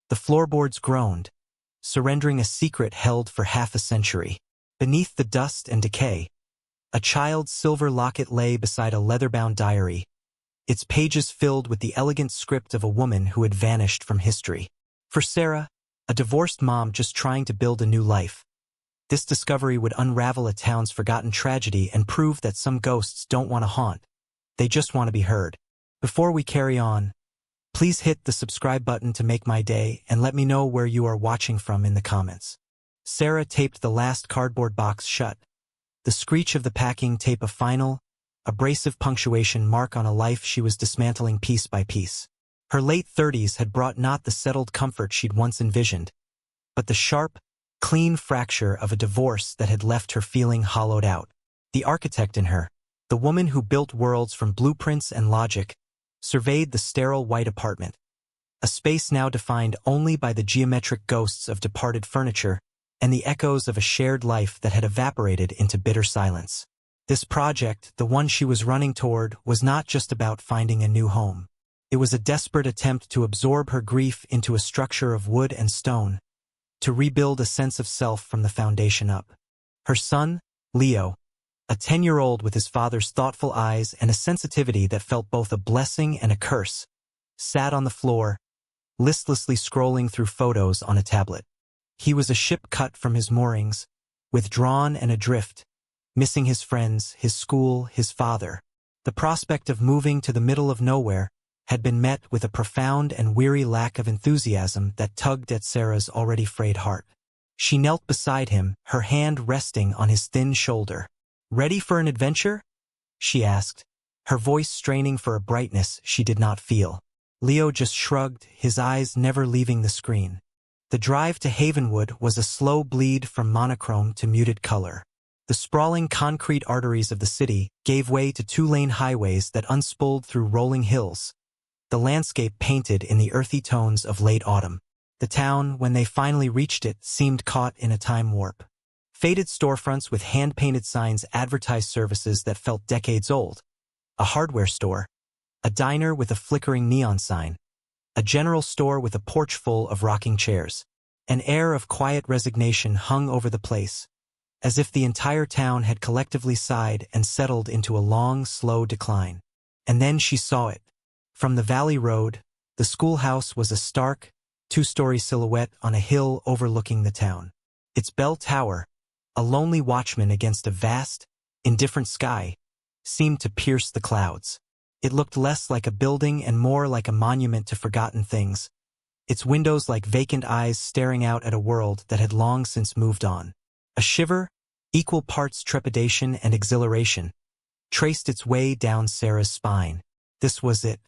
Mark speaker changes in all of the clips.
Speaker 1: The floorboards groaned, surrendering a secret held for half a century. Beneath the dust and decay, a child's silver locket lay beside a leather-bound diary, its pages filled with the elegant script of a woman who had vanished from history. For Sarah, a divorced mom just trying to build a new life, this discovery would unravel a town's forgotten tragedy and prove that some ghosts don't want to haunt. They just want to be heard. Before we carry on, please hit the subscribe button to make my day and let me know where you are watching from in the comments. Sarah taped the last cardboard box shut. The screech of the packing tape a final, abrasive punctuation mark on a life she was dismantling piece by piece. Her late 30s had brought not the settled comfort she'd once envisioned, but the sharp, clean fracture of a divorce that had left her feeling hollowed out. The architect in her, the woman who built worlds from blueprints and logic, surveyed the sterile white apartment, a space now defined only by the geometric ghosts of departed furniture and the echoes of a shared life that had evaporated into bitter silence. This project, the one she was running toward, was not just about finding a new home. It was a desperate attempt to absorb her grief into a structure of wood and stone, to rebuild a sense of self from the foundation up. Her son, Leo, a 10-year-old with his father's thoughtful eyes and a sensitivity that felt both a blessing and a curse, sat on the floor, listlessly scrolling through photos on a tablet. He was a ship cut from his moorings, withdrawn and adrift, missing his friends, his school, his father. The prospect of moving to the middle of nowhere had been met with a profound and weary lack of enthusiasm that tugged at Sarah's already frayed heart. She knelt beside him, her hand resting on his thin shoulder. "Ready for an adventure?" she asked, her voice straining for a brightness she did not feel. Leo just shrugged, his eyes never leaving the screen. The drive to Havenwood was a slow bleed from monochrome to muted color. The sprawling concrete arteries of the city gave way to two-lane highways that unspooled through rolling hills, the landscape painted in the earthy tones of late autumn. The town, when they finally reached it, seemed caught in a time warp. Faded storefronts with hand-painted signs advertised services that felt decades old. A hardware store, a diner with a flickering neon sign, a general store with a porch full of rocking chairs. An air of quiet resignation hung over the place, as if the entire town had collectively sighed and settled into a long, slow decline. And then she saw it. From the valley road, the schoolhouse was a stark, two-story silhouette on a hill overlooking the town. Its bell tower, a lonely watchman against a vast, indifferent sky, seemed to pierce the clouds. It looked less like a building and more like a monument to forgotten things, its windows like vacant eyes staring out at a world that had long since moved on. A shiver, equal parts trepidation and exhilaration, traced its way down Sarah's spine. This was it.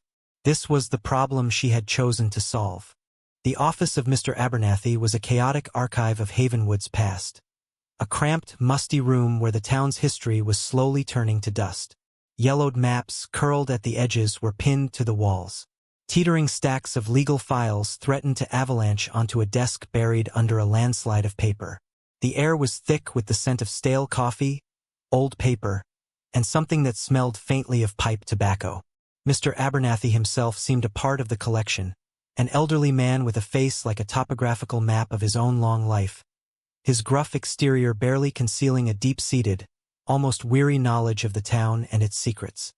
Speaker 1: This was the problem she had chosen to solve. The office of Mr. Abernathy was a chaotic archive of Havenwood's past. A cramped, musty room where the town's history was slowly turning to dust. Yellowed maps, curled at the edges, were pinned to the walls. Teetering stacks of legal files threatened to avalanche onto a desk buried under a landslide of paper. The air was thick with the scent of stale coffee, old paper, and something that smelled faintly of pipe tobacco. Mr. Abernathy himself seemed a part of the collection, an elderly man with a face like a topographical map of his own long life, his gruff exterior barely concealing a deep-seated, almost weary knowledge of the town and its secrets.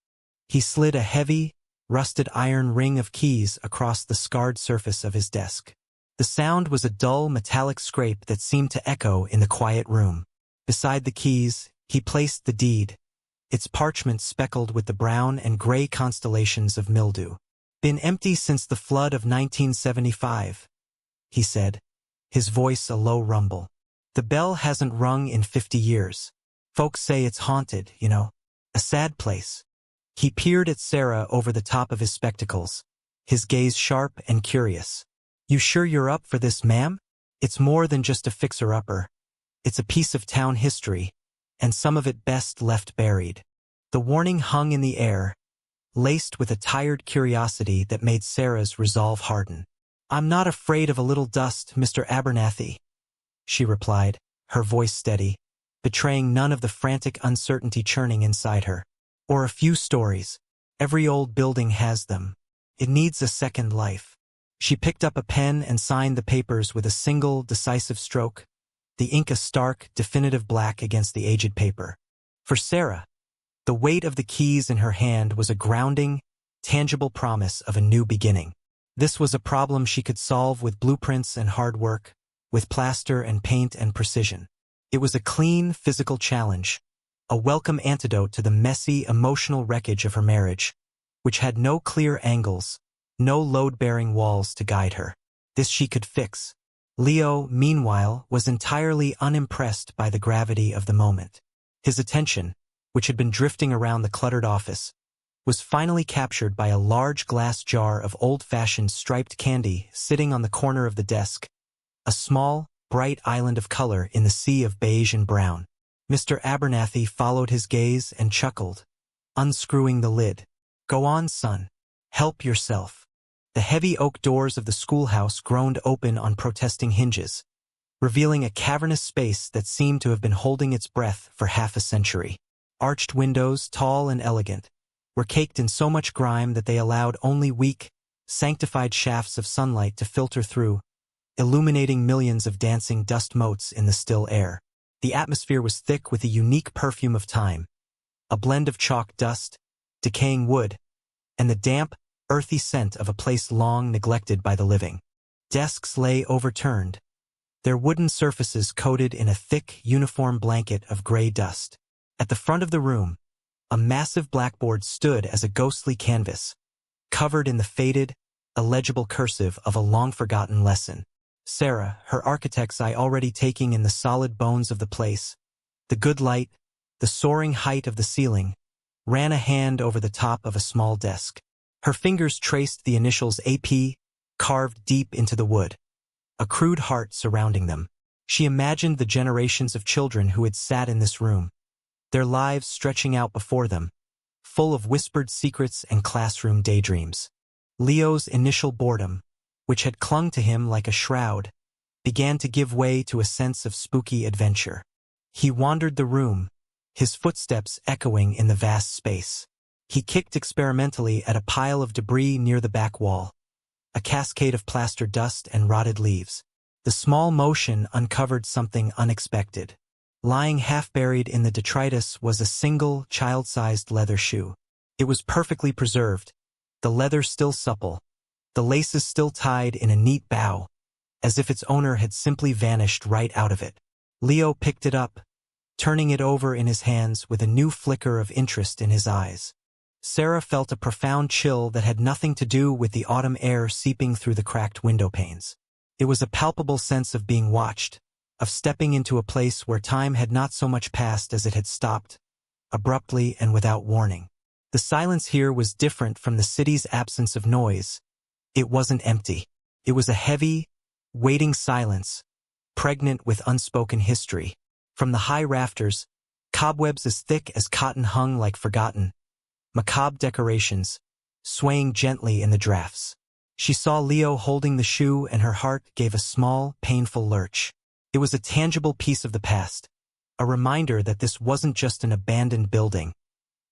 Speaker 1: He slid a heavy, rusted iron ring of keys across the scarred surface of his desk. The sound was a dull, metallic scrape that seemed to echo in the quiet room. Beside the keys, he placed the deed, its parchment speckled with the brown and gray constellations of mildew. "Been empty since the flood of 1975, he said, his voice a low rumble. "The bell hasn't rung in 50 years. Folks say it's haunted, you know. A sad place." He peered at Sarah over the top of his spectacles, his gaze sharp and curious. "You sure you're up for this, ma'am? It's more than just a fixer-upper. It's a piece of town history, and some of it best left buried." The warning hung in the air, laced with a tired curiosity that made Sarah's resolve harden. "I'm not afraid of a little dust, Mr. Abernathy," she replied, her voice steady, betraying none of the frantic uncertainty churning inside her. "Or a few stories. Every old building has them. It needs a second life." She picked up a pen and signed the papers with a single, decisive stroke, the ink a stark, definitive black against the aged paper. For Sarah, the weight of the keys in her hand was a grounding, tangible promise of a new beginning. This was a problem she could solve with blueprints and hard work, with plaster and paint and precision. It was a clean, physical challenge, a welcome antidote to the messy, emotional wreckage of her marriage, which had no clear angles, no load-bearing walls to guide her. This she could fix. Leo, meanwhile, was entirely unimpressed by the gravity of the moment. His attention, which had been drifting around the cluttered office, was finally captured by a large glass jar of old-fashioned striped candy sitting on the corner of the desk, a small, bright island of color in the sea of beige and brown. Mr. Abernathy followed his gaze and chuckled, unscrewing the lid. "Go on, son. Help yourself." The heavy oak doors of the schoolhouse groaned open on protesting hinges, revealing a cavernous space that seemed to have been holding its breath for half a century. Arched windows, tall and elegant, were caked in so much grime that they allowed only weak, sanctified shafts of sunlight to filter through, illuminating millions of dancing dust motes in the still air. The atmosphere was thick with the unique perfume of time, a blend of chalk dust, decaying wood, and the damp, earthy scent of a place long neglected by the living. Desks lay overturned, their wooden surfaces coated in a thick, uniform blanket of gray dust. At the front of the room, a massive blackboard stood as a ghostly canvas, covered in the faded, illegible cursive of a long-forgotten lesson. Sarah, her architect's eye already taking in the solid bones of the place, the good light, the soaring height of the ceiling, ran a hand over the top of a small desk. Her fingers traced the initials AP, carved deep into the wood, a crude heart surrounding them. She imagined the generations of children who had sat in this room, their lives stretching out before them, full of whispered secrets and classroom daydreams. Leo's initial boredom, which had clung to him like a shroud, began to give way to a sense of spooky adventure. He wandered the room, his footsteps echoing in the vast space. He kicked experimentally at a pile of debris near the back wall, a cascade of plaster dust and rotted leaves. The small motion uncovered something unexpected. Lying half-buried in the detritus was a single, child-sized leather shoe. It was perfectly preserved, the leather still supple, the laces still tied in a neat bow, as if its owner had simply vanished right out of it. Leo picked it up, turning it over in his hands with a new flicker of interest in his eyes. Sarah felt a profound chill that had nothing to do with the autumn air seeping through the cracked window panes. It was a palpable sense of being watched, of stepping into a place where time had not so much passed as it had stopped, abruptly and without warning. The silence here was different from the city's absence of noise. It wasn't empty. It was a heavy, waiting silence, pregnant with unspoken history. From the high rafters, cobwebs as thick as cotton hung like forgotten, macabre decorations, swaying gently in the drafts. She saw Leo holding the shoe and her heart gave a small, painful lurch. It was a tangible piece of the past, a reminder that this wasn't just an abandoned building.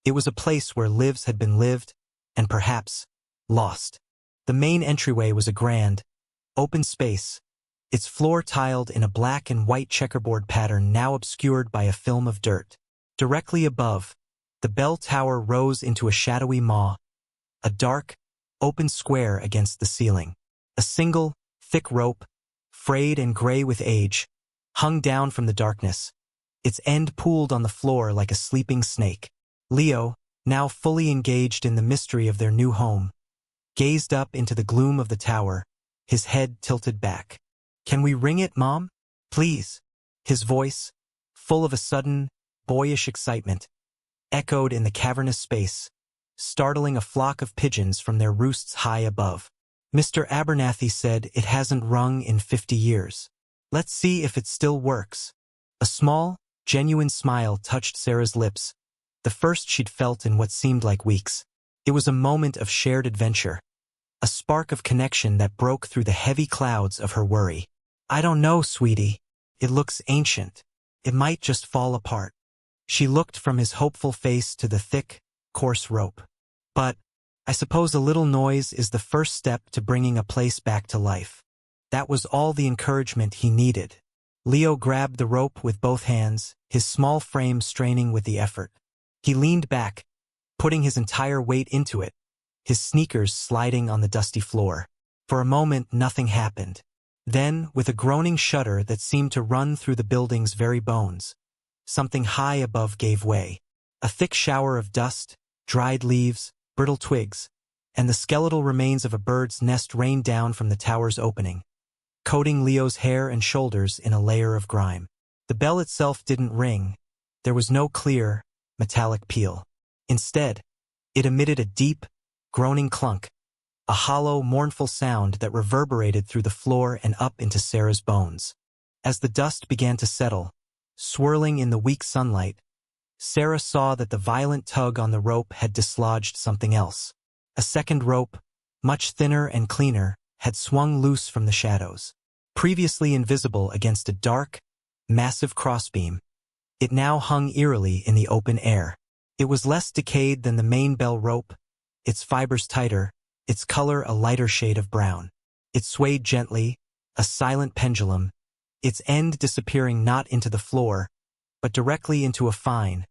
Speaker 1: It was a place where lives had been lived, and perhaps, lost. The main entryway was a grand, open space, its floor tiled in a black and white checkerboard pattern now obscured by a film of dirt. Directly above, the bell tower rose into a shadowy maw, a dark, open square against the ceiling. A single, thick rope, frayed and gray with age, hung down from the darkness, its end pooled on the floor like a sleeping snake. Leo, now fully engaged in the mystery of their new home, gazed up into the gloom of the tower, his head tilted back. "Can we ring it, Mom? Please?" His voice, full of a sudden, boyish excitement, echoed in the cavernous space, startling a flock of pigeons from their roosts high above. Mr. Abernathy said it hasn't rung in 50 years. Let's see if it still works. A small, genuine smile touched Sarah's lips, the first she'd felt in what seemed like weeks. It was a moment of shared adventure, a spark of connection that broke through the heavy clouds of her worry. "I don't know, sweetie. It looks ancient. It might just fall apart." She looked from his hopeful face to the thick, coarse rope. "But I suppose a little noise is the first step to bringing a place back to life. That was all the encouragement he needed. Leo grabbed the rope with both hands, his small frame straining with the effort. He leaned back, putting his entire weight into it, his sneakers sliding on the dusty floor. For a moment, nothing happened. Then, with a groaning shudder that seemed to run through the building's very bones, something high above gave way. A thick shower of dust, dried leaves, brittle twigs, and the skeletal remains of a bird's nest rained down from the tower's opening, coating Leo's hair and shoulders in a layer of grime. The bell itself didn't ring. There was no clear, metallic peal. Instead, it emitted a deep, groaning clunk, a hollow, mournful sound that reverberated through the floor and up into Sarah's bones. As the dust began to settle, swirling in the weak sunlight, Sarah saw that the violent tug on the rope had dislodged something else. A second rope, much thinner and cleaner, had swung loose from the shadows. Previously invisible against a dark, massive crossbeam, it now hung eerily in the open air. It was less decayed than the main bell rope, its fibers tighter, its color a lighter shade of brown. It swayed gently, a silent pendulum, its end disappearing not into the floor, but directly into a fine,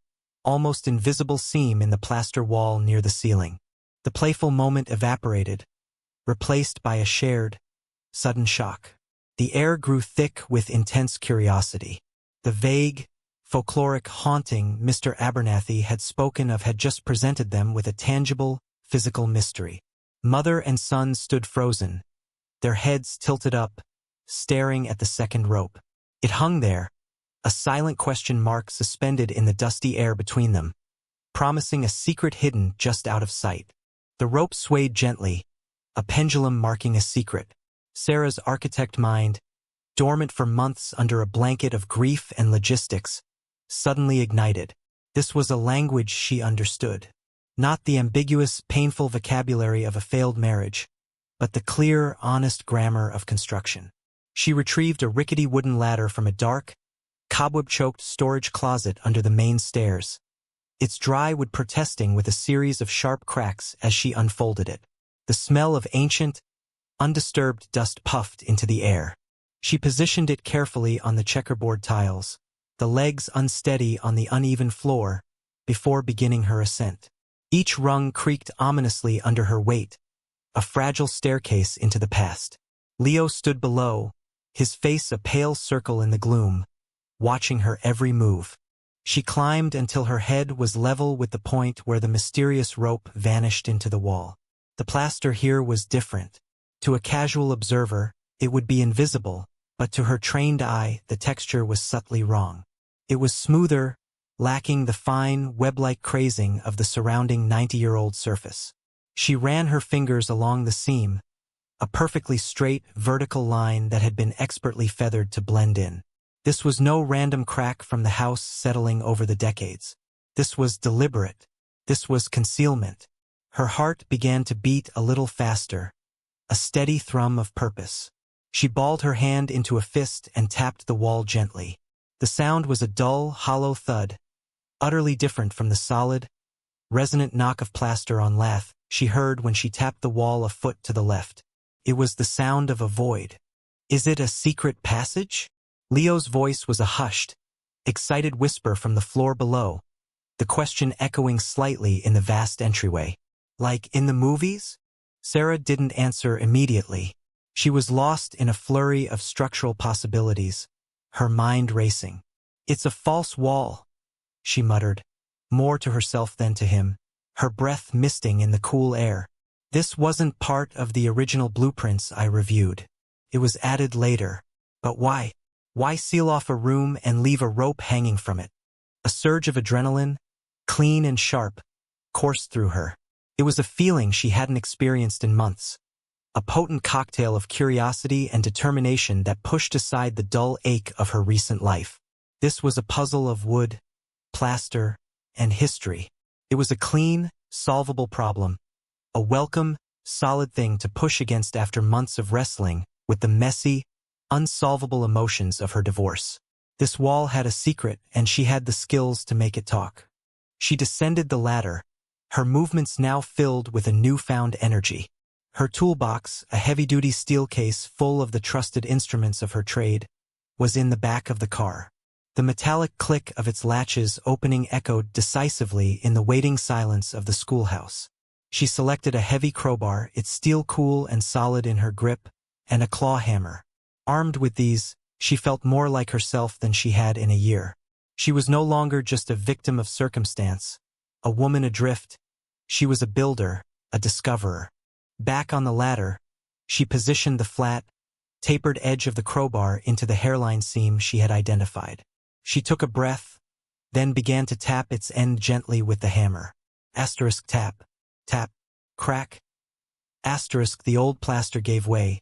Speaker 1: almost invisible seam in the plaster wall near the ceiling. The playful moment evaporated, replaced by a shared, sudden shock. The air grew thick with intense curiosity. The vague, folkloric haunting Mr. Abernathy had spoken of had just presented them with a tangible, physical mystery. Mother and son stood frozen, their heads tilted up, staring at the second rope. It hung there, a silent question mark suspended in the dusty air between them, promising a secret hidden just out of sight. The rope swayed gently, a pendulum marking a secret. Sarah's architect mind, dormant for months under a blanket of grief and logistics, suddenly ignited. This was a language she understood. Not the ambiguous, painful vocabulary of a failed marriage, but the clear, honest grammar of construction. She retrieved a rickety wooden ladder from a dark, cobweb-choked storage closet under the main stairs, its drywood protesting with a series of sharp cracks as she unfolded it. The smell of ancient, undisturbed dust puffed into the air. She positioned it carefully on the checkerboard tiles, the legs unsteady on the uneven floor, before beginning her ascent. Each rung creaked ominously under her weight, a fragile staircase into the past. Leo stood below, his face a pale circle in the gloom, watching her every move. She climbed until her head was level with the point where the mysterious rope vanished into the wall. The plaster here was different. To a casual observer, it would be invisible, but to her trained eye, the texture was subtly wrong. It was smoother, lacking the fine, web-like crazing of the surrounding 90-year-old surface. She ran her fingers along the seam, a perfectly straight, vertical line that had been expertly feathered to blend in. This was no random crack from the house settling over the decades. This was deliberate. This was concealment. Her heart began to beat a little faster, a steady thrum of purpose. She balled her hand into a fist and tapped the wall gently. The sound was a dull, hollow thud, utterly different from the solid, resonant knock of plaster on lath she heard when she tapped the wall a foot to the left. It was the sound of a void. Is it a secret passage? Leo's voice was a hushed, excited whisper from the floor below, the question echoing slightly in the vast entryway. Like in the movies? Sarah didn't answer immediately. She was lost in a flurry of structural possibilities, her mind racing. It's a false wall, she muttered, more to herself than to him, her breath misting in the cool air. This wasn't part of the original blueprints I reviewed. It was added later. But why? Why seal off a room and leave a rope hanging from it? A surge of adrenaline, clean and sharp, coursed through her. It was a feeling she hadn't experienced in months. A potent cocktail of curiosity and determination that pushed aside the dull ache of her recent life. This was a puzzle of wood, plaster, and history. It was a clean, solvable problem. A welcome, solid thing to push against after months of wrestling with the messy, unsolvable emotions of her divorce. This wall had a secret, and she had the skills to make it talk. She descended the ladder, her movements now filled with a newfound energy. Her toolbox, a heavy-duty steel case full of the trusted instruments of her trade, was in the back of the car. The metallic click of its latches opening echoed decisively in the waiting silence of the schoolhouse. She selected a heavy crowbar, its steel cool and solid in her grip, and a claw hammer. Armed with these, she felt more like herself than she had in a year. She was no longer just a victim of circumstance, a woman adrift. She was a builder, a discoverer. Back on the ladder, she positioned the flat, tapered edge of the crowbar into the hairline seam she had identified. She took a breath, then began to tap its end gently with the hammer. Asterisk tap, tap, crack. Asterisk the old plaster gave way,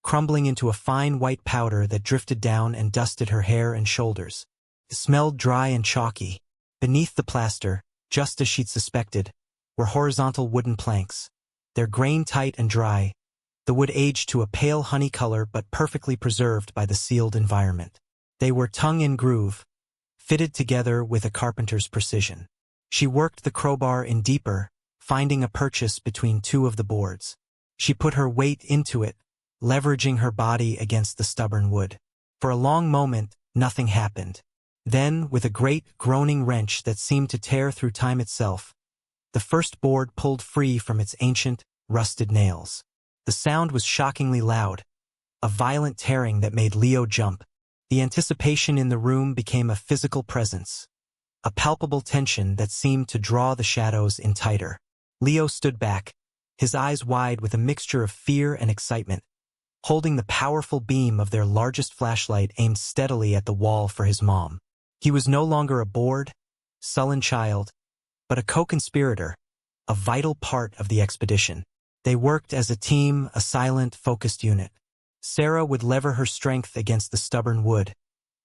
Speaker 1: crumbling into a fine white powder that drifted down and dusted her hair and shoulders. It smelled dry and chalky. Beneath the plaster, just as she'd suspected, were horizontal wooden planks. Their grain tight and dry, the wood aged to a pale honey color but perfectly preserved by the sealed environment. They were tongue in groove, fitted together with a carpenter's precision. She worked the crowbar in deeper, finding a purchase between two of the boards. She put her weight into it, leveraging her body against the stubborn wood. For a long moment, nothing happened. Then, with a great, groaning wrench that seemed to tear through time itself, the first board pulled free from its ancient, rusted nails. The sound was shockingly loud, a violent tearing that made Leo jump. The anticipation in the room became a physical presence, a palpable tension that seemed to draw the shadows in tighter. Leo stood back, his eyes wide with a mixture of fear and excitement, holding the powerful beam of their largest flashlight aimed steadily at the wall for his mom. He was no longer a bored, sullen child, but a co-conspirator, a vital part of the expedition. They worked as a team, a silent, focused unit. Sarah would lever her strength against the stubborn wood,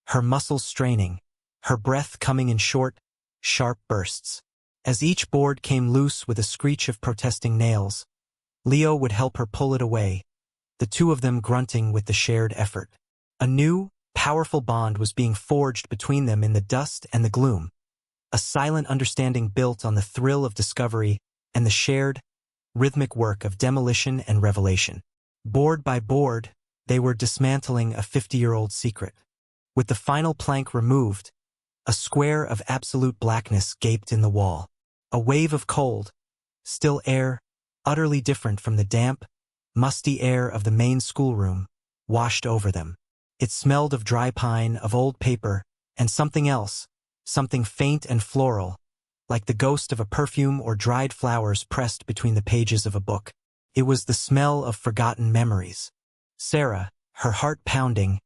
Speaker 1: her muscles straining, her breath coming in short, sharp bursts. As each board came loose with a screech of protesting nails, Leo would help her pull it away, the two of them grunting with the shared effort. A new, powerful bond was being forged between them in the dust and the gloom, a silent understanding built on the thrill of discovery and the shared, rhythmic work of demolition and revelation. Board by board, they were dismantling a 50-year-old secret. With the final plank removed, a square of absolute blackness gaped in the wall. A wave of cold, still air, utterly different from the damp, musty air of the main schoolroom, washed over them. It smelled of dry pine, of old paper, and something else, something faint and floral, like the ghost of a perfume or dried flowers pressed between the pages of a book. It was the smell of forgotten memories. Sarah, her heart pounding,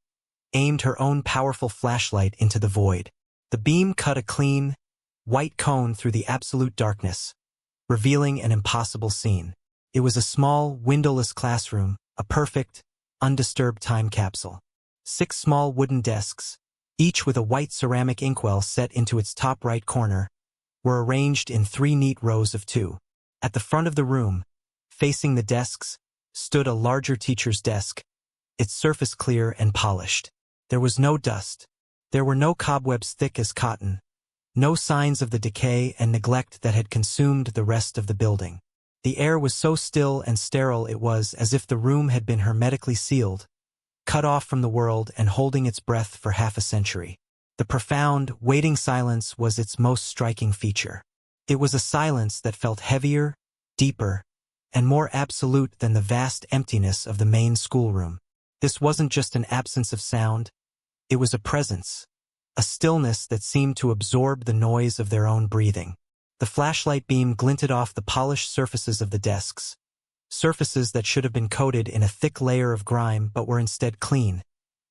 Speaker 1: aimed her own powerful flashlight into the void. The beam cut a clean, white cone through the absolute darkness, revealing an impossible scene. It was a small, windowless classroom, a perfect, undisturbed time capsule. 6 small wooden desks, each with a white ceramic inkwell set into its top right corner, were arranged in 3 neat rows of 2. At the front of the room, facing the desks, stood a larger teacher's desk, its surface clear and polished. There was no dust. There were no cobwebs thick as cotton, no signs of the decay and neglect that had consumed the rest of the building. The air was so still and sterile it was as if the room had been hermetically sealed, cut off from the world and holding its breath for half a century. The profound, waiting silence was its most striking feature. It was a silence that felt heavier, deeper, and more absolute than the vast emptiness of the main schoolroom. This wasn't just an absence of sound, it was a presence, a stillness that seemed to absorb the noise of their own breathing. The flashlight beam glinted off the polished surfaces of the desks, surfaces that should have been coated in a thick layer of grime but were instead clean,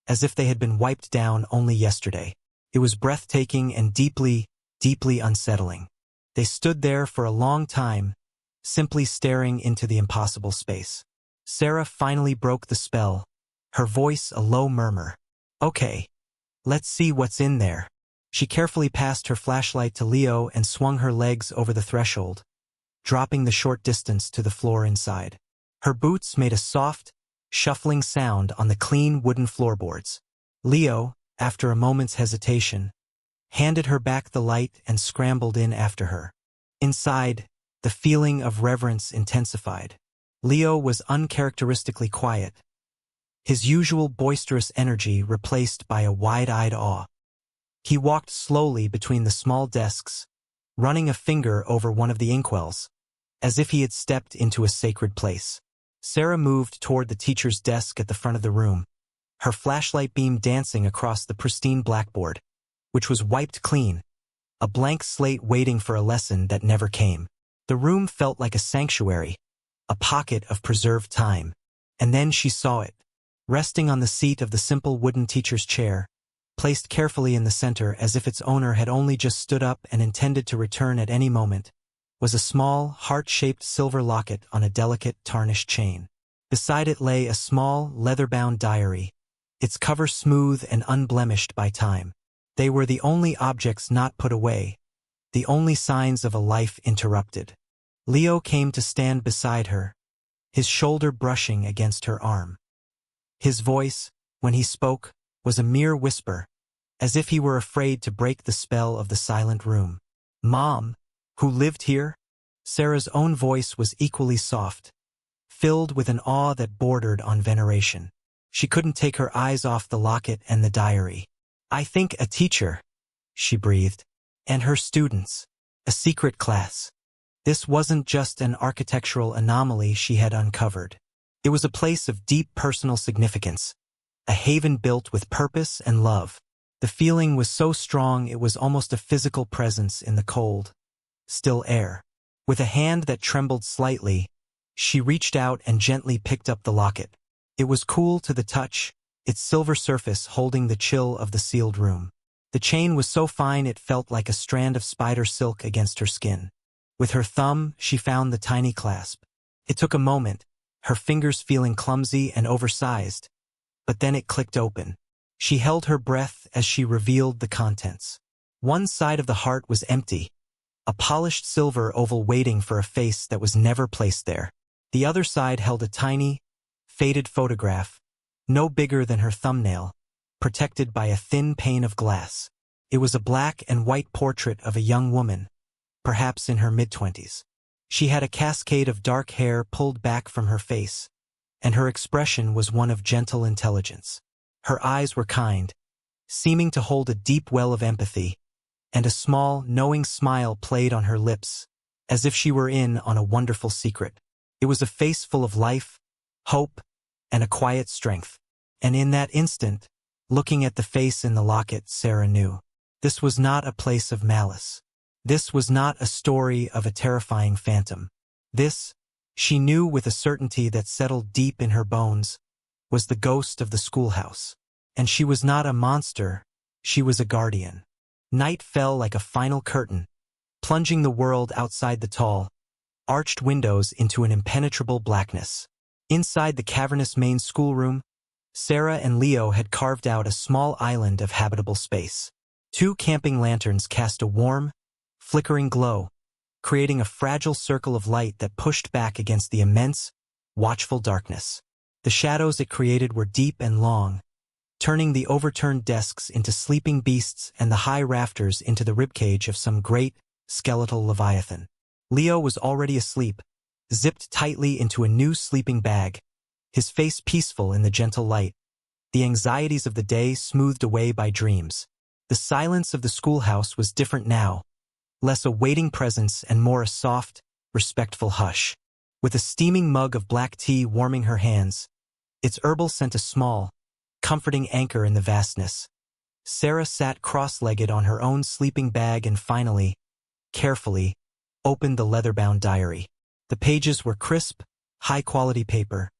Speaker 1: as if they had been wiped down only yesterday. It was breathtaking and deeply, deeply unsettling. They stood there for a long time, simply staring into the impossible space. Sarah finally broke the spell, her voice a low murmur. "Okay, let's see what's in there." She carefully passed her flashlight to Leo and swung her legs over the threshold, dropping the short distance to the floor inside. Her boots made a soft, shuffling sound on the clean wooden floorboards. Leo, after a moment's hesitation, handed her back the light and scrambled in after her. Inside, The feeling of reverence intensified. Leo was uncharacteristically quiet, his usual boisterous energy replaced by a wide-eyed awe. He walked slowly between the small desks, running a finger over one of the inkwells, as if he had stepped into a sacred place. Sarah moved toward the teacher's desk at the front of the room, her flashlight beam dancing across the pristine blackboard, which was wiped clean, a blank slate waiting for a lesson that never came. The room felt like a sanctuary, a pocket of preserved time. And then she saw it. Resting on the seat of the simple wooden teacher's chair, placed carefully in the center as if its owner had only just stood up and intended to return at any moment, was a small, heart-shaped silver locket on a delicate, tarnished chain. Beside it lay a small, leather-bound diary, its cover smooth and unblemished by time. They were the only objects not put away, the only signs of a life interrupted. Leo came to stand beside her, his shoulder brushing against her arm. His voice, when he spoke, was a mere whisper, as if he were afraid to break the spell of the silent room. "Mom, who lived here?" Sarah's own voice was equally soft, filled with an awe that bordered on veneration. She couldn't take her eyes off the locket and the diary. "I think a teacher," she breathed, "and her students. A secret class." This wasn't just an architectural anomaly she had uncovered. It was a place of deep personal significance, a haven built with purpose and love. The feeling was so strong it was almost a physical presence in the cold, still air. With a hand that trembled slightly, she reached out and gently picked up the locket. It was cool to the touch, its silver surface holding the chill of the sealed room. The chain was so fine it felt like a strand of spider silk against her skin. With her thumb, she found the tiny clasp. It took a moment, her fingers feeling clumsy and oversized, but then it clicked open. She held her breath as she revealed the contents. One side of the heart was empty, a polished silver oval waiting for a face that was never placed there. The other side held a tiny, faded photograph, no bigger than her thumbnail, protected by a thin pane of glass. It was a black and white portrait of a young woman, perhaps in her mid-20s. She had a cascade of dark hair pulled back from her face, and her expression was one of gentle intelligence. Her eyes were kind, seeming to hold a deep well of empathy, and a small, knowing smile played on her lips, as if she were in on a wonderful secret. It was a face full of life, hope, and a quiet strength. And in that instant, looking at the face in the locket, Sarah knew. This was not a place of malice. This was not a story of a terrifying phantom. This, she knew with a certainty that settled deep in her bones, was the ghost of the schoolhouse. And she was not a monster, she was a guardian. Night fell like a final curtain, plunging the world outside the tall, arched windows into an impenetrable blackness. Inside the cavernous main schoolroom, Sarah and Leo had carved out a small island of habitable space. 2 camping lanterns cast a warm, flickering glow, creating a fragile circle of light that pushed back against the immense, watchful darkness. The shadows it created were deep and long, turning the overturned desks into sleeping beasts and the high rafters into the ribcage of some great, skeletal leviathan. Leo was already asleep, zipped tightly into a new sleeping bag, his face peaceful in the gentle light, the anxieties of the day smoothed away by dreams. The silence of the schoolhouse was different now, less a waiting presence and more a soft, respectful hush. With a steaming mug of black tea warming her hands, its herbal sent a small, comforting anchor in the vastness. Sarah sat cross-legged on her own sleeping bag and finally, carefully, opened the leather-bound diary. The pages were crisp, high-quality paper,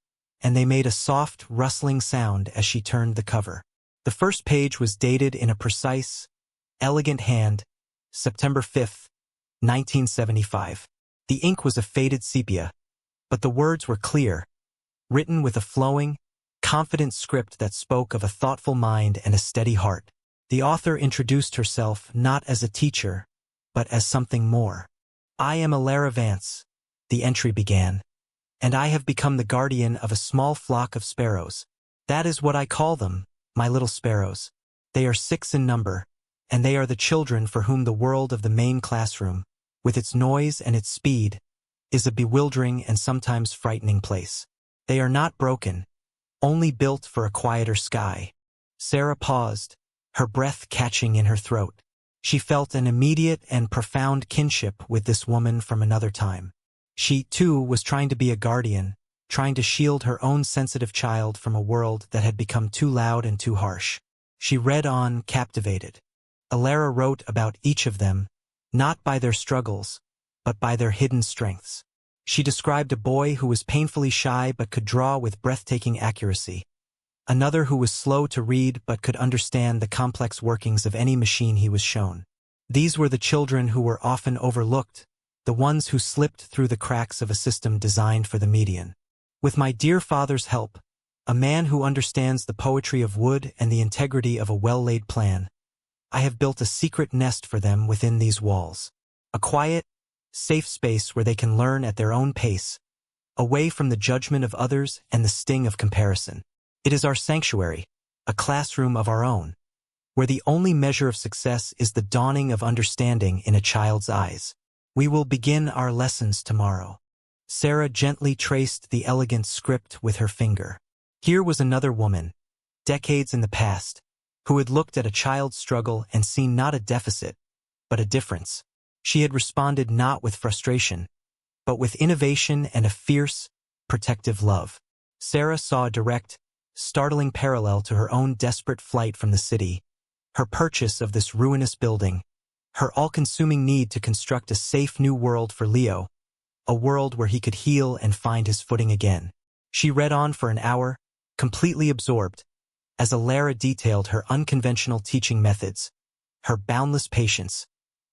Speaker 1: and they made a soft, rustling sound as she turned the cover. The first page was dated in a precise, elegant hand, September 5th, 1975. The ink was a faded sepia, but the words were clear, written with a flowing, confident script that spoke of a thoughtful mind and a steady heart. The author introduced herself not as a teacher, but as something more. "I am Alara Vance," the entry began, "and I have become the guardian of a small flock of sparrows. That is what I call them, my little sparrows. They are 6 in number, and they are the children for whom the world of the main classroom, with its noise and its speed, is a bewildering and sometimes frightening place. They are not broken, only built for a quieter sky. Sarah paused, her breath catching in her throat. She felt an immediate and profound kinship with this woman from another time. She, too, was trying to be a guardian, trying to shield her own sensitive child from a world that had become too loud and too harsh. She read on, captivated. Alara wrote about each of them, not by their struggles, but by their hidden strengths. She described a boy who was painfully shy but could draw with breathtaking accuracy, another who was slow to read but could understand the complex workings of any machine he was shown. These were the children who were often overlooked, the ones who slipped through the cracks of a system designed for the median. With my dear father's help, a man who understands the poetry of wood and the integrity of a well-laid plan, I have built a secret nest for them within these walls. A quiet, safe space where they can learn at their own pace, away from the judgment of others and the sting of comparison. It is our sanctuary, a classroom of our own, where the only measure of success is the dawning of understanding in a child's eyes. We will begin our lessons tomorrow. Sarah gently traced the elegant script with her finger. Here was another woman, decades in the past, who had looked at a child's struggle and seen not a deficit, but a difference. She had responded not with frustration, but with innovation and a fierce, protective love. Sarah saw a direct, startling parallel to her own desperate flight from the city, her purchase of this ruinous building, her all-consuming need to construct a safe new world for Leo, a world where he could heal and find his footing again. She read on for an hour, completely absorbed, as Alara detailed her unconventional teaching methods, her boundless patience,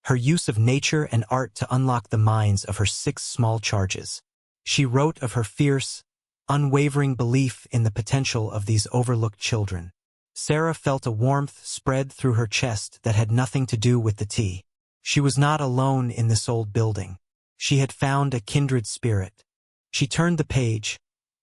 Speaker 1: her use of nature and art to unlock the minds of her 6 small charges. She wrote of her fierce, unwavering belief in the potential of these overlooked children. Sarah felt a warmth spread through her chest that had nothing to do with the tea. She was not alone in this old building. She had found a kindred spirit. She turned the page,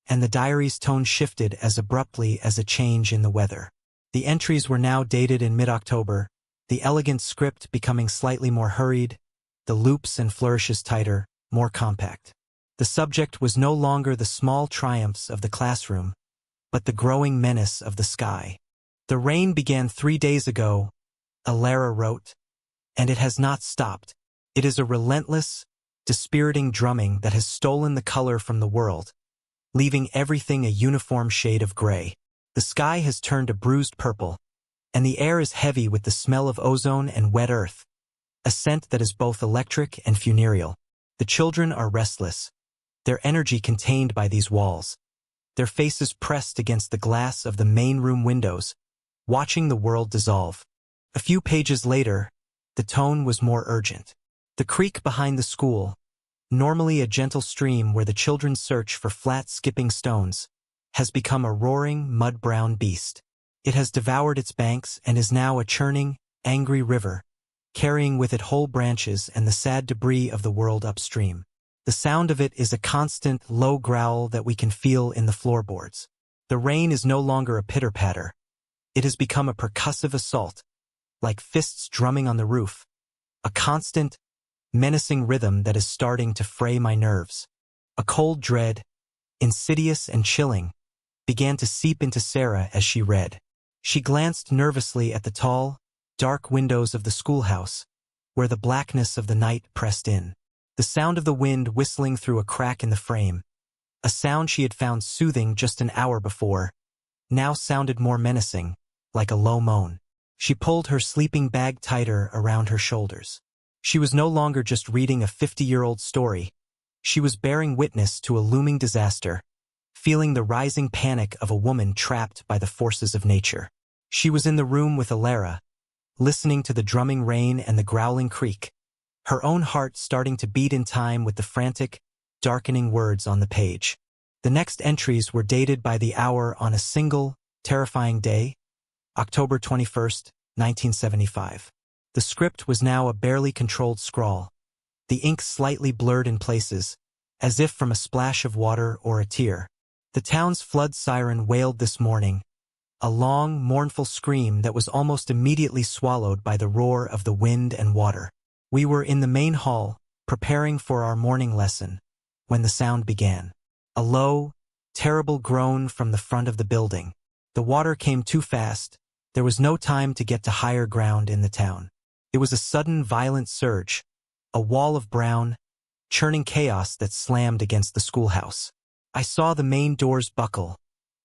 Speaker 1: and the diary's tone shifted as abruptly as a change in the weather. The entries were now dated in mid-October, the elegant script becoming slightly more hurried, the loops and flourishes tighter, more compact. The subject was no longer the small triumphs of the classroom, but the growing menace of the sky. The rain began 3 days ago, Alara wrote, and it has not stopped. It is a relentless, dispiriting drumming that has stolen the color from the world, leaving everything a uniform shade of gray. The sky has turned a bruised purple, and the air is heavy with the smell of ozone and wet earth, a scent that is both electric and funereal. The children are restless, their energy contained by these walls, their faces pressed against the glass of the main room windows, watching the world dissolve. A few pages later, the tone was more urgent. The creek behind the school, normally a gentle stream where the children search for flat skipping stones, has become a roaring, mud-brown beast. It has devoured its banks and is now a churning, angry river, carrying with it whole branches and the sad debris of the world upstream. The sound of it is a constant, low growl that we can feel in the floorboards. The rain is no longer a pitter-patter. It has become a percussive assault, like fists drumming on the roof, a constant, menacing rhythm that is starting to fray my nerves. A cold dread, insidious and chilling, began to seep into Sarah as she read. She glanced nervously at the tall, dark windows of the schoolhouse, where the blackness of the night pressed in. The sound of the wind whistling through a crack in the frame, a sound she had found soothing just an hour before, now sounded more menacing, like a low moan. She pulled her sleeping bag tighter around her shoulders. She was no longer just reading a 50-year-old story. She was bearing witness to a looming disaster, feeling the rising panic of a woman trapped by the forces of nature. She was in the room with Alara, listening to the drumming rain and the growling creek, her own heart starting to beat in time with the frantic, darkening words on the page. The next entries were dated by the hour on a single, terrifying day, October 21st, 1975. The script was now a barely controlled scrawl, the ink slightly blurred in places, as if from a splash of water or a tear. The town's flood siren wailed this morning, a long, mournful scream that was almost immediately swallowed by the roar of the wind and water. We were in the main hall, preparing for our morning lesson, when the sound began. A low, terrible groan from the front of the building. The water came too fast. There was no time to get to higher ground in the town. It was a sudden, violent surge, a wall of brown, churning chaos that slammed against the schoolhouse. I saw the main doors buckle,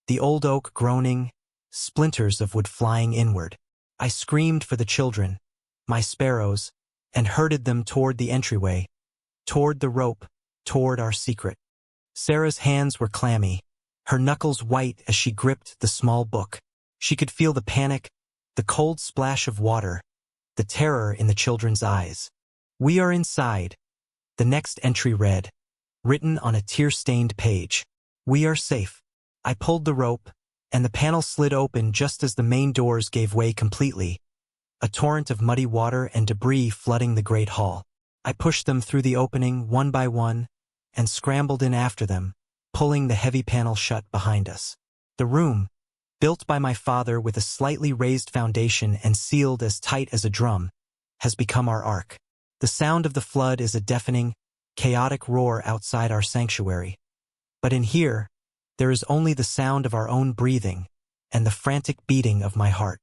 Speaker 1: the old oak groaning, splinters of wood flying inward. I screamed for the children, my sparrows, and herded them toward the entryway, toward the rope, toward our secret. Sarah's hands were clammy, her knuckles white as she gripped the small book. She could feel the panic, the cold splash of water, the terror in the children's eyes. "We are inside," the next entry read, written on a tear-stained page. "We are safe." I pulled the rope, and the panel slid open just as the main doors gave way completely, a torrent of muddy water and debris flooding the great hall. I pushed them through the opening one by one and scrambled in after them, pulling the heavy panel shut behind us. The room, built by my father with a slightly raised foundation and sealed as tight as a drum, has become our ark. The sound of the flood is a deafening, chaotic roar outside our sanctuary. But in here, there is only the sound of our own breathing and the frantic beating of my heart.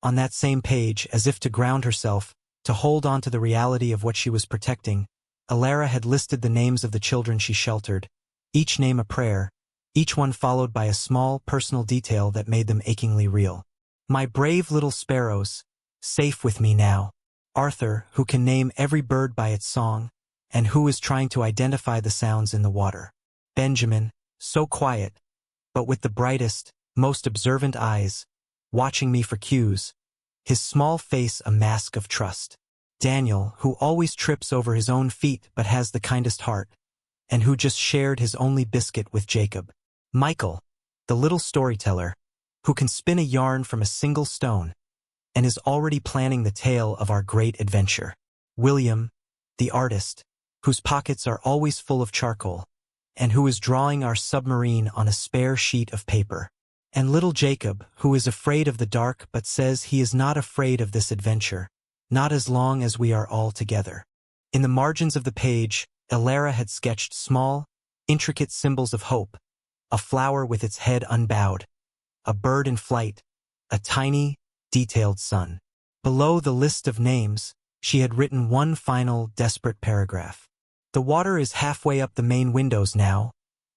Speaker 1: On that same page, as if to ground herself, to hold on to the reality of what she was protecting, Alara had listed the names of the children she sheltered, each name a prayer, each one followed by a small, personal detail that made them achingly real. My brave little sparrows, safe with me now. Arthur, who can name every bird by its song, and who is trying to identify the sounds in the water. Benjamin, so quiet, but with the brightest, most observant eyes, watching me for cues, his small face a mask of trust. Daniel, who always trips over his own feet but has the kindest heart, and who just shared his only biscuit with Jacob. Michael, the little storyteller, who can spin a yarn from a single stone, and is already planning the tale of our great adventure. William, the artist, whose pockets are always full of charcoal, and who is drawing our submarine on a spare sheet of paper. And little Jacob, who is afraid of the dark but says he is not afraid of this adventure, not as long as we are all together. In the margins of the page, Alara had sketched small, intricate symbols of hope, a flower with its head unbowed, a bird in flight, a tiny, detailed sun. Below the list of names, she had written one final, desperate paragraph. The water is halfway up the main windows now.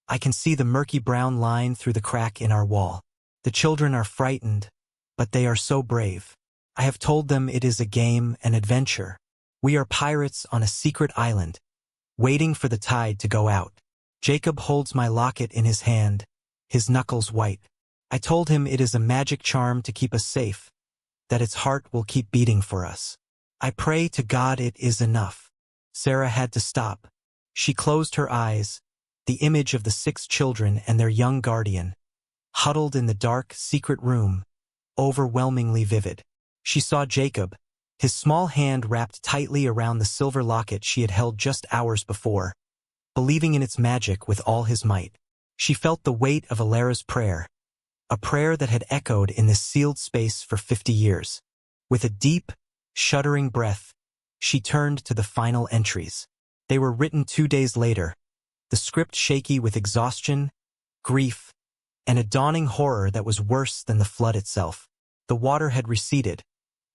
Speaker 1: I can see the murky brown line through the crack in our wall. The children are frightened, but they are so brave. I have told them it is a game, an adventure. We are pirates on a secret island, waiting for the tide to go out. Jacob holds my locket in his hand, his knuckles white. I told him it is a magic charm to keep us safe, that its heart will keep beating for us. I pray to God it is enough. Sarah had to stop. She closed her eyes, the image of the 6 children and their young guardian, huddled in the dark, secret room, overwhelmingly vivid. She saw Jacob, his small hand wrapped tightly around the silver locket she had held just hours before, believing in its magic with all his might. She felt the weight of Alara's prayer, a prayer that had echoed in this sealed space for 50 years. With a deep, shuddering breath, she turned to the final entries. They were written 2 days later, the script shaky with exhaustion, grief, and a dawning horror that was worse than the flood itself. The water had receded,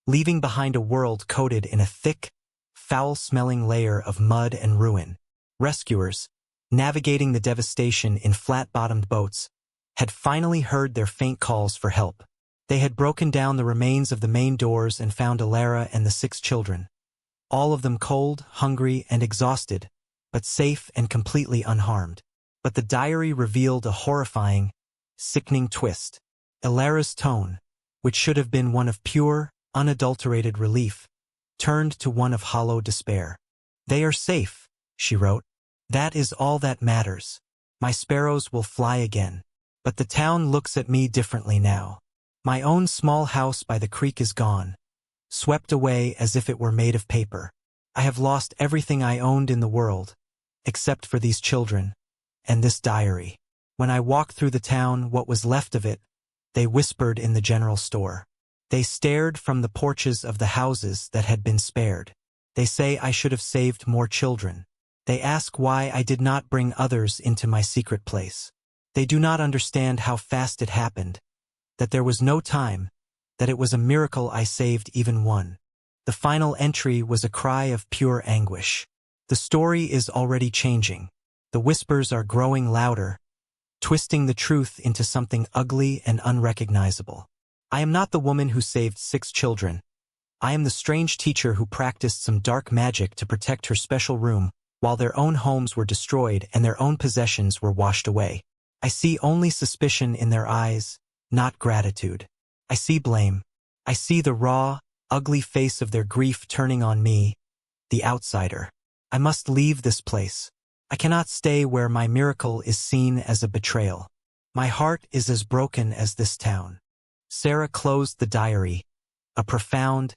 Speaker 1: leaving behind a world coated in a thick, foul-smelling layer of mud and ruin. Rescuers, navigating the devastation in flat-bottomed boats, had finally heard their faint calls for help. They had broken down the remains of the main doors and found Alara and the 6 children, all of them cold, hungry, and exhausted, but safe and completely unharmed. But the diary revealed a horrifying, sickening twist. Alara's tone, which should have been one of pure, unadulterated relief, turned to one of hollow despair. "They are safe," she wrote. "That is all that matters. My sparrows will fly again. But the town looks at me differently now. My own small house by the creek is gone, swept away as if it were made of paper. I have lost everything I owned in the world, except for these children, and this diary. When I walked through the town, what was left of it, they whispered in the general store. They stared from the porches of the houses that had been spared. They say I should have saved more children. They ask why I did not bring others into my secret place. They do not understand how fast it happened, that there was no time, that it was a miracle I saved even one. The final entry was a cry of pure anguish. The story is already changing. The whispers are growing louder, twisting the truth into something ugly and unrecognizable. I am not the woman who saved 6 children. I am the strange teacher who practiced some dark magic to protect her special room while their own homes were destroyed and their own possessions were washed away. I see only suspicion in their eyes, not gratitude. I see blame. I see the raw, ugly face of their grief turning on me, the outsider. I must leave this place. I cannot stay where my miracle is seen as a betrayal. My heart is as broken as this town. Sarah closed the diary, a profound,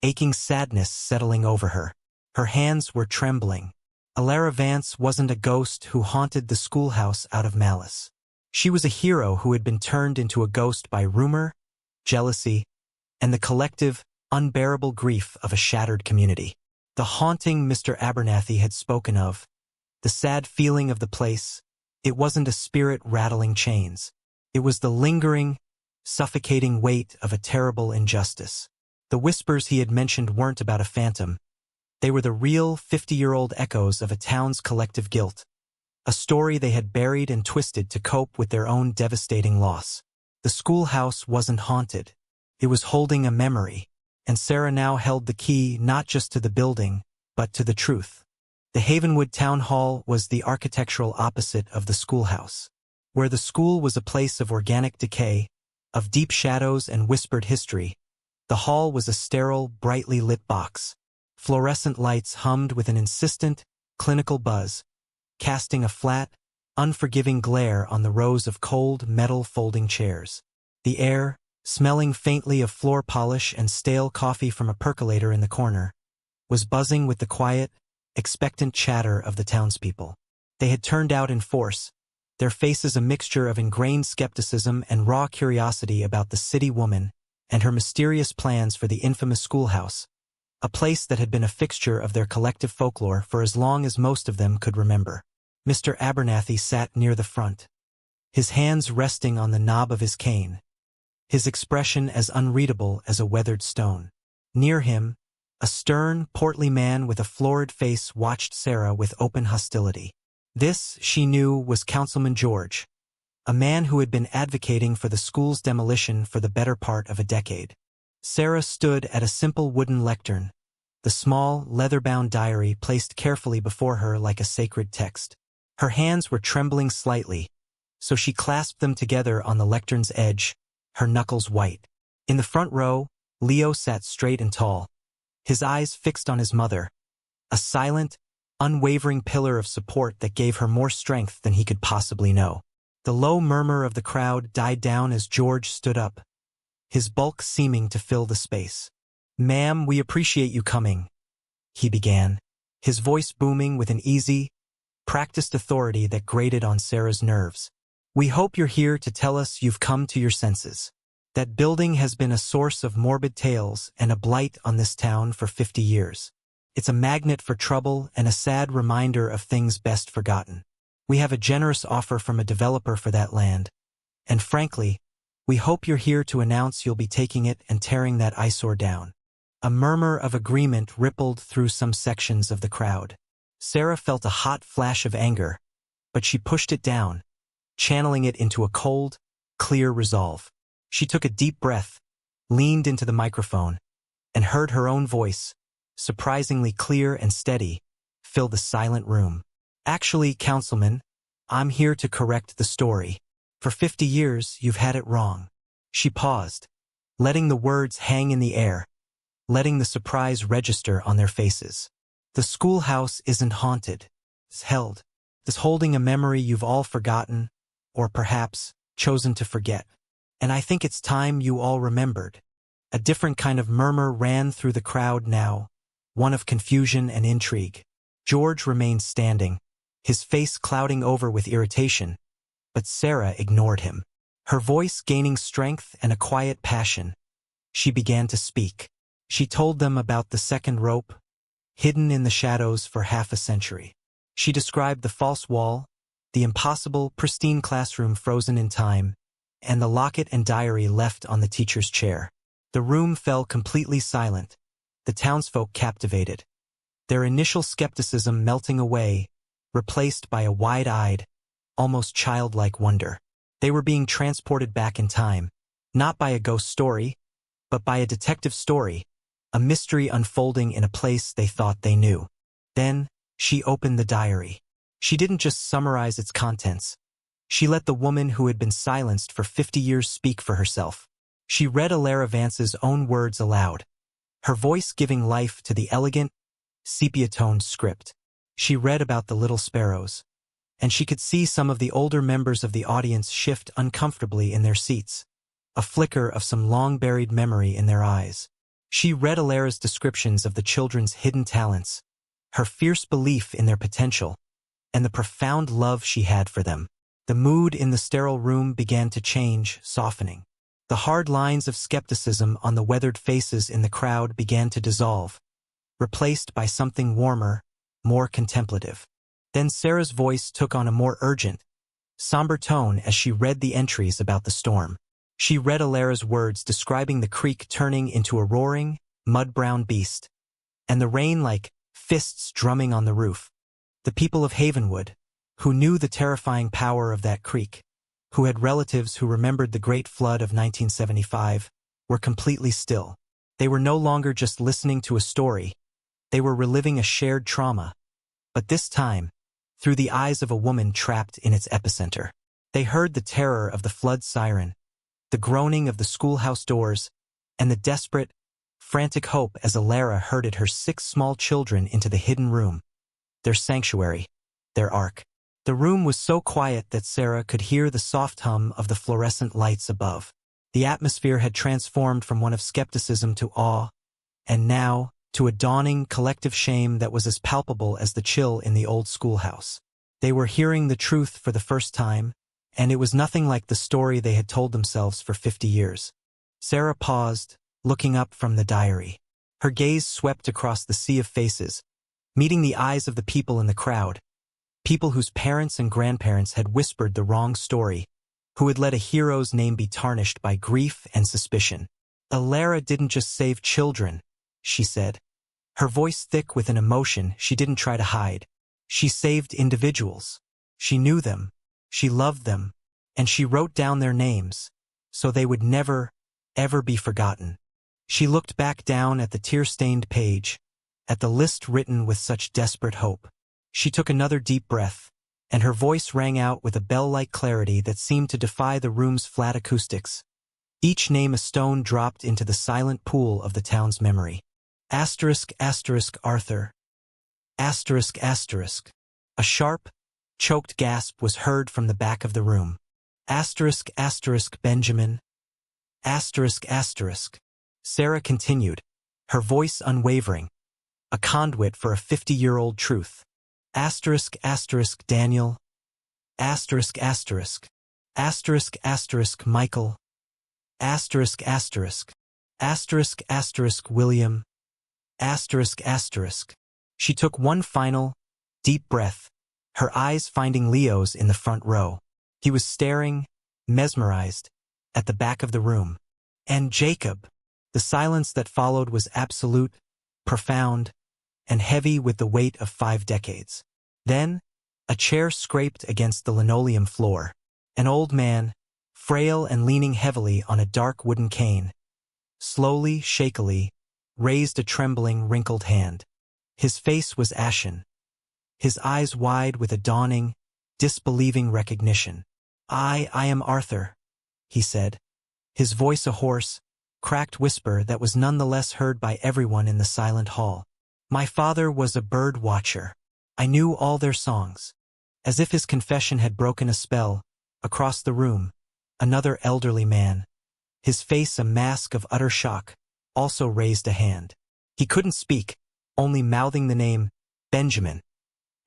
Speaker 1: aching sadness settling over her. Her hands were trembling. Alara Vance wasn't a ghost who haunted the schoolhouse out of malice. She was a hero who had been turned into a ghost by rumor, jealousy, and the collective, unbearable grief of a shattered community. The haunting Mr. Abernathy had spoken of, the sad feeling of the place, it wasn't a spirit rattling chains. It was the lingering, suffocating weight of a terrible injustice. The whispers he had mentioned weren't about a phantom. They were the real 50-year-old echoes of a town's collective guilt, a story they had buried and twisted to cope with their own devastating loss. The schoolhouse wasn't haunted. It was holding a memory, and Sarah now held the key not just to the building, but to the truth. The Havenwood Town Hall was the architectural opposite of the schoolhouse. Where the school was a place of organic decay, of deep shadows and whispered history, the hall was a sterile, brightly lit box. Fluorescent lights hummed with an insistent, clinical buzz, casting a flat, unforgiving glare on the rows of cold metal folding chairs. The air, smelling faintly of floor polish and stale coffee from a percolator in the corner, was buzzing with the quiet, expectant chatter of the townspeople. They had turned out in force, their faces a mixture of ingrained skepticism and raw curiosity about the city woman and her mysterious plans for the infamous schoolhouse, a place that had been a fixture of their collective folklore for as long as most of them could remember. Mr. Abernathy sat near the front, his hands resting on the knob of his cane, his expression as unreadable as a weathered stone. Near him, a stern, portly man with a florid face watched Sarah with open hostility. This, she knew, was Councilman George, a man who had been advocating for the school's demolition for the better part of a decade. Sarah stood at a simple wooden lectern, the small, leather-bound diary placed carefully before her like a sacred text. Her hands were trembling slightly, so she clasped them together on the lectern's edge, her knuckles white. In the front row, Leo sat straight and tall, his eyes fixed on his mother, a silent, unwavering pillar of support that gave her more strength than he could possibly know. The low murmur of the crowd died down as George stood up, his bulk seeming to fill the space. "Ma'am, we appreciate you coming," he began, his voice booming with an easy, practiced authority that grated on Sarah's nerves. "We hope you're here to tell us you've come to your senses. That building has been a source of morbid tales and a blight on this town for 50 years. It's a magnet for trouble and a sad reminder of things best forgotten. We have a generous offer from a developer for that land, and frankly, we hope you're here to announce you'll be taking it and tearing that eyesore down." A murmur of agreement rippled through some sections of the crowd. Sarah felt a hot flash of anger, but she pushed it down, channeling it into a cold, clear resolve. She took a deep breath, leaned into the microphone, and heard her own voice, surprisingly clear and steady, fill the silent room. "Actually, Councilman, I'm here to correct the story. For 50 years, you've had it wrong." She paused, letting the words hang in the air, letting the surprise register on their faces. "The schoolhouse isn't haunted. It's held. It's holding a memory you've all forgotten, or perhaps chosen to forget. And I think it's time you all remembered." A different kind of murmur ran through the crowd now, one of confusion and intrigue. George remained standing, his face clouding over with irritation, but Sarah ignored him. Her voice gaining strength and a quiet passion, she began to speak. She told them about the second rope, hidden in the shadows for half a century. She described the false wall, the impossible, pristine classroom frozen in time, and the locket and diary left on the teacher's chair. The room fell completely silent, the townsfolk captivated, their initial skepticism melting away, replaced by a wide-eyed, almost childlike wonder. They were being transported back in time, not by a ghost story, but by a detective story, a mystery unfolding in a place they thought they knew. Then, she opened the diary. She didn't just summarize its contents. She let the woman who had been silenced for 50 years speak for herself. She read Alara Vance's own words aloud, her voice giving life to the elegant, sepia-toned script. She read about the little sparrows, and she could see some of the older members of the audience shift uncomfortably in their seats, a flicker of some long-buried memory in their eyes. She read Alara's descriptions of the children's hidden talents, her fierce belief in their potential, and the profound love she had for them. The mood in the sterile room began to change, softening. The hard lines of skepticism on the weathered faces in the crowd began to dissolve, replaced by something warmer, more contemplative. Then Sarah's voice took on a more urgent, somber tone as she read the entries about the storm. She read Alara's words describing the creek turning into a roaring, mud-brown beast, and the rain like fists drumming on the roof. The people of Havenwood, who knew the terrifying power of that creek, who had relatives who remembered the Great Flood of 1975, were completely still. They were no longer just listening to a story, they were reliving a shared trauma, but this time, through the eyes of a woman trapped in its epicenter. They heard the terror of the flood siren, the groaning of the schoolhouse doors, and the desperate, frantic hope as Alara herded her 6 small children into the hidden room, their sanctuary, their ark. The room was so quiet that Sarah could hear the soft hum of the fluorescent lights above. The atmosphere had transformed from one of skepticism to awe, and now to a dawning collective shame that was as palpable as the chill in the old schoolhouse. They were hearing the truth for the first time, and it was nothing like the story they had told themselves for 50 years. Sarah paused, looking up from the diary. Her gaze swept across the sea of faces, meeting the eyes of the people in the crowd, people whose parents and grandparents had whispered the wrong story, who had let a hero's name be tarnished by grief and suspicion. Alara didn't just save children, she said, her voice thick with an emotion she didn't try to hide. She saved individuals. She knew them, she loved them, and she wrote down their names, so they would never, ever be forgotten. She looked back down at the tear-stained page, at the list written with such desperate hope. She took another deep breath, and her voice rang out with a bell-like clarity that seemed to defy the room's flat acoustics. Each name a stone dropped into the silent pool of the town's memory. Asterisk, asterisk, Arthur. Asterisk, asterisk. A sharp, choked gasp was heard from the back of the room. Asterisk, asterisk, Benjamin. Asterisk, asterisk. Sarah continued, her voice unwavering, a conduit for a 50-year-old truth. Asterisk, asterisk, Daniel. Asterisk, asterisk. Asterisk, asterisk, Michael. Asterisk, asterisk. Asterisk, asterisk, William. Asterisk, asterisk. She took one final, deep breath, her eyes finding Leo's in the front row. He was staring, mesmerized, at the back of the room. And Jacob. The silence that followed was absolute, profound, and heavy with the weight of 5 decades. Then, a chair scraped against the linoleum floor. An old man, frail and leaning heavily on a dark wooden cane, slowly, shakily, raised a trembling, wrinkled hand. His face was ashen, his eyes wide with a dawning, disbelieving recognition. I am Arthur, he said, his voice a hoarse, cracked whisper that was nonetheless heard by everyone in the silent hall. My father was a bird watcher. I knew all their songs. As if his confession had broken a spell, across the room, another elderly man, his face a mask of utter shock, also raised a hand. He couldn't speak, only mouthing the name, Benjamin,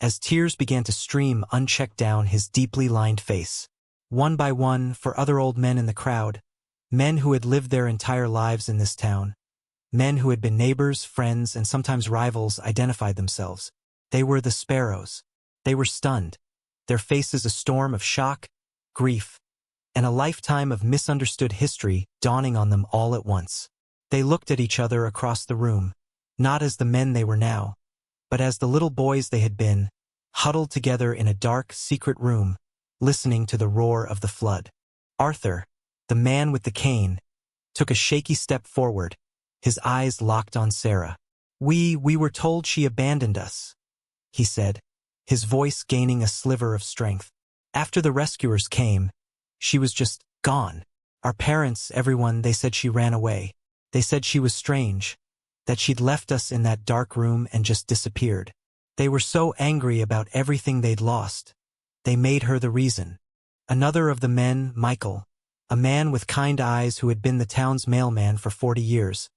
Speaker 1: as tears began to stream unchecked down his deeply lined face. One by one, for other old men in the crowd, men who had lived their entire lives in this town, men who had been neighbors, friends, and sometimes rivals, identified themselves. They were the sparrows. They were stunned, their faces a storm of shock, grief, and a lifetime of misunderstood history dawning on them all at once. They looked at each other across the room, not as the men they were now, but as the little boys they had been, huddled together in a dark, secret room, listening to the roar of the flood. Arthur, the man with the cane, took a shaky step forward, his eyes locked on Sarah. We were told she abandoned us," he said, his voice gaining a sliver of strength. "After the rescuers came, she was just gone. Our parents, everyone, they said she ran away. They said she was strange, that she'd left us in that dark room and just disappeared. They were so angry about everything they'd lost. They made her the reason." Another of the men, Michael, a man with kind eyes who had been the town's mailman for 40 years,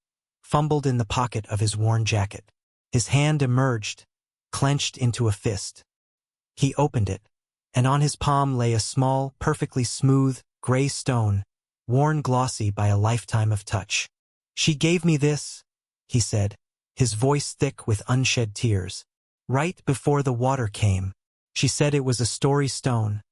Speaker 1: fumbled in the pocket of his worn jacket. His hand emerged, clenched into a fist. He opened it, and on his palm lay a small, perfectly smooth, gray stone, worn glossy by a lifetime of touch. "She gave me this," he said, his voice thick with unshed tears. "Right before the water came. She said it was a story stone,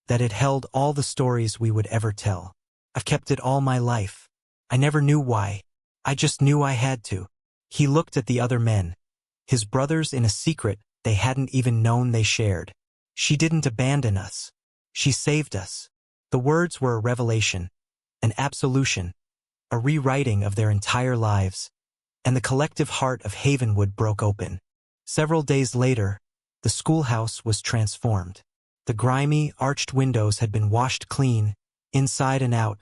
Speaker 1: that it held all the stories we would ever tell. I've kept it all my life. I never knew why. I just knew I had to." He looked at the other men, his brothers in a secret they hadn't even known they shared. "She didn't abandon us. She saved us." The words were a revelation, an absolution, a rewriting of their entire lives, and the collective heart of Havenwood broke open. Several days later, the schoolhouse was transformed. The grimy, arched windows had been washed clean, inside and out,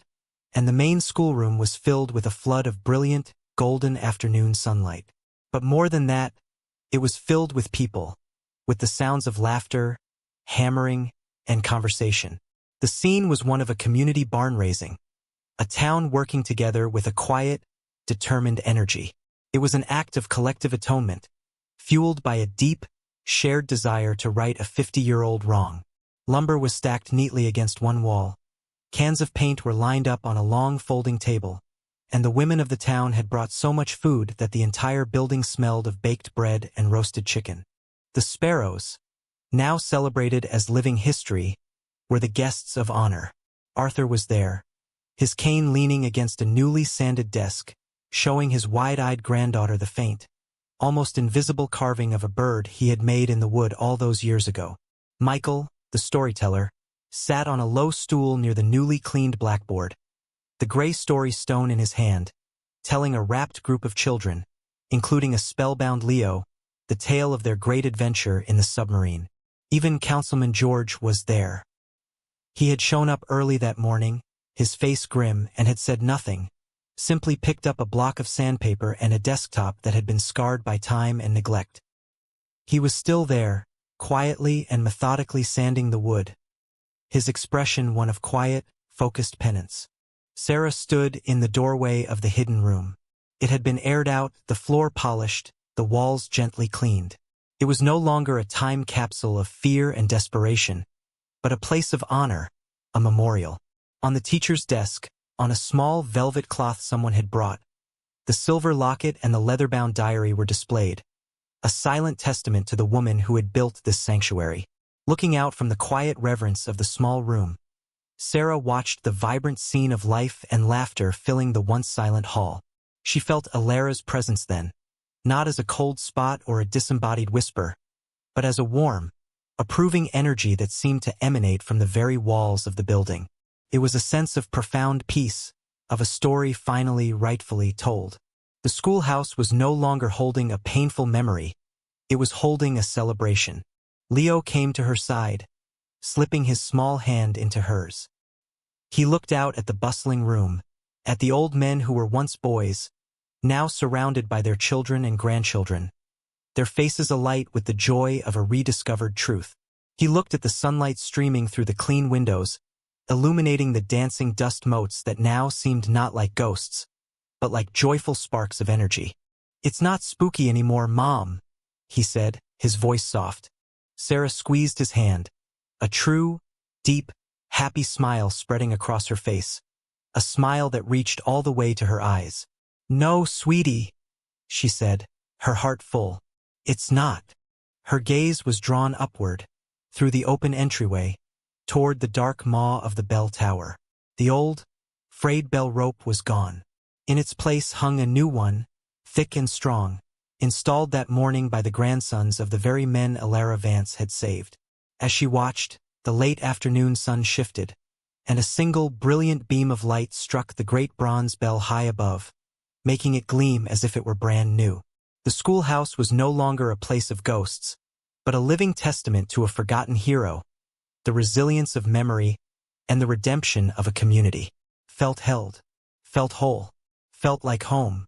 Speaker 1: and the main schoolroom was filled with a flood of brilliant, golden afternoon sunlight. But more than that, it was filled with people, with the sounds of laughter, hammering, and conversation. The scene was one of a community barn raising, a town working together with a quiet, determined energy. It was an act of collective atonement, fueled by a deep, shared desire to right a 50-year-old wrong. Lumber was stacked neatly against one wall. Cans of paint were lined up on a long folding table, and the women of the town had brought so much food that the entire building smelled of baked bread and roasted chicken. The Sparrows, now celebrated as living history, were the guests of honor. Arthur was there, his cane leaning against a newly sanded desk, showing his wide-eyed granddaughter the faint, almost invisible carving of a bird he had made in the wood all those years ago. Michael, the storyteller, sat on a low stool near the newly cleaned blackboard, the gray story stone in his hand, telling a rapt group of children, including a spellbound Leo, the tale of their great adventure in the submarine. Even Councilman George was there. He had shown up early that morning, his face grim, and had said nothing, simply picked up a block of sandpaper and a desktop that had been scarred by time and neglect. He was still there, quietly and methodically sanding the wood, his expression one of quiet, focused penance. Sarah stood in the doorway of the hidden room. It had been aired out, the floor polished, the walls gently cleaned. It was no longer a time capsule of fear and desperation, but a place of honor, a memorial. On the teacher's desk, on a small velvet cloth someone had brought, the silver locket and the leather-bound diary were displayed, a silent testament to the woman who had built this sanctuary. Looking out from the quiet reverence of the small room, Sarah watched the vibrant scene of life and laughter filling the once silent hall. She felt Alara's presence then, not as a cold spot or a disembodied whisper, but as a warm, approving energy that seemed to emanate from the very walls of the building. It was a sense of profound peace, of a story finally rightfully told. The schoolhouse was no longer holding a painful memory, it was holding a celebration. Leo came to her side, slipping his small hand into hers. He looked out at the bustling room, at the old men who were once boys, now surrounded by their children and grandchildren, their faces alight with the joy of a rediscovered truth. He looked at the sunlight streaming through the clean windows, illuminating the dancing dust motes that now seemed not like ghosts, but like joyful sparks of energy. "It's not spooky anymore, Mom," he said, his voice soft. Sarah squeezed his hand, a true, deep, happy smile spreading across her face, a smile that reached all the way to her eyes. "No, sweetie," she said, her heart full. "It's not." Her gaze was drawn upward, through the open entryway, toward the dark maw of the bell tower. The old, frayed bell rope was gone. In its place hung a new one, thick and strong, installed that morning by the grandsons of the very men Alara Vance had saved. As she watched, the late afternoon sun shifted, and a single brilliant beam of light struck the great bronze bell high above, making it gleam as if it were brand new. The schoolhouse was no longer a place of ghosts, but a living testament to a forgotten hero, the resilience of memory, and the redemption of a community. Felt held, felt whole, felt like home.